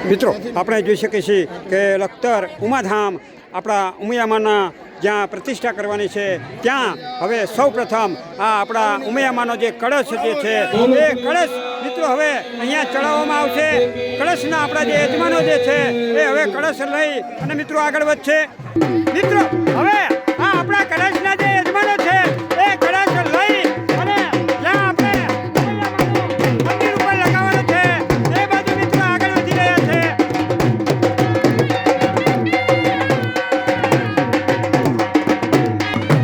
મિત્રો આપણે જોઈ શકીએ છીએ કે લખતર ઉમાધામ આપણા ઉમિયામાના જ્યાં પ્રતિષ્ઠા કરવાની છે ત્યાં હવે સૌ પ્રથમ આ આપણા ઉમિયામાનો જે કળશ જે છે એ કળશ મિત્રો હવે અહીંયા ચડાવવામાં આવશે. કળશના આપણા જે યજમાનો જે છે એ હવે કળશ લઈ અને મિત્રો આગળ વધશે. મિત્રો હવે આ આપણા કળશના જે યજમાનો છે એ કળશ લઈ અને જ્યાં આપણે મંદિર ઉપર લગાવવાનો છે એ બાજુ મિત્રો આગળ વધી રહ્યા છે.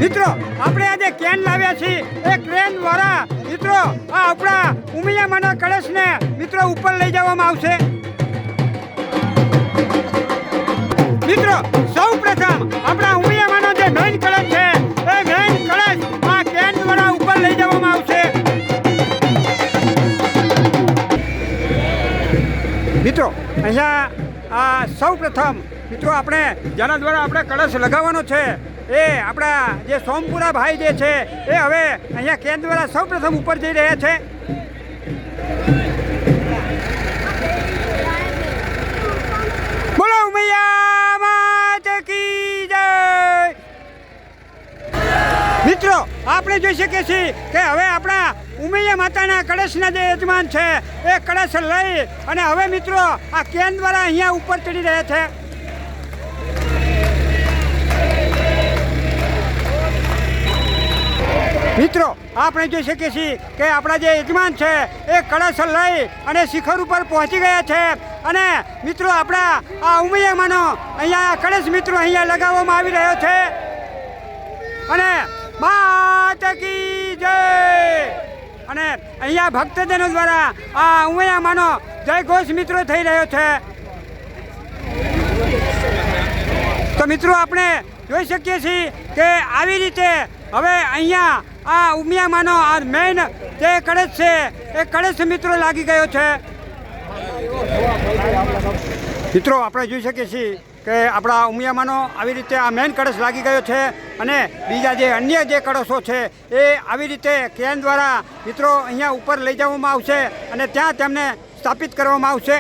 મિત્રો આપણે આજે કેન લાવ્યા છીએ એ ક્રેન દ્વારા મિત્રો આ આપણા ઉમિયામાના કળશને મિત્રો ઉપર લઈ જવામાં આવશે. મિત્રો સૌ પ્રથમ આપણા ઉમિયામાનો જે મેઇન કળશ છે એ મેઇન કળશ આ કેન દ્વારા ઉપર લઈ જવામાં આવશે. મિત્રો અહીંયા આ સૌ પ્રથમ મિત્રો આપણે જેના દ્વારા આપણે કળશ લગાવવાનો છે એ આપણા જે સોમપુરા ભાઈ જે છે એ હવે અહીંયા કેન દ્વારા સૌ પ્રથમ ઉપર જઈ રહ્યા છે. બોલો ઉમિયા માત કી જય. મિત્રો આપણે જોઈ શકીએ છીએ કે હવે આપણા ઉમિયા માતાના કળશના જે યજમાન છે એ કળશ લઈ અને હવે મિત્રો આ કેન દ્વારા અહીંયા ઉપર ચડી રહ્યા છે. મિત્રો આપણે જોઈ શકીએ છીએ કે આપણા જે યજમાન છે એ કળશ લઈ અને શિખર ઉપર પહોંચી ગયા છે અને મિત્રો આપણા આ ઉમિયામાનો અહીંયા કળશ મિત્રો અહીંયા લગાવવામાં આવી રહ્યો છે અને માત કી જય. અને અહીંયા ભક્તજનો દ્વારા આ ઉમિયામાનો જય ઘોષ મિત્રો થઈ રહ્યો છે. તો મિત્રો આપણે જોઈ શકીએ છીએ કે આવી રીતે હવે અહીંયા આ ઉમિયામાનો આ મેઇન જે કળશ છે એ કળશ મિત્રો લાગી ગયો છે. મિત્રો આપણે જોઈ શકીએ છીએ કે આપણા ઉમિયામાનો આવી રીતે આ મેઇન કળશ લાગી ગયો છે અને બીજા જે અન્ય જે કળશો છે એ આવી રીતે કેન દ્વારા મિત્રો અહીંયા ઉપર લઈ જવામાં આવશે અને ત્યાં તેમને સ્થાપિત કરવામાં આવશે.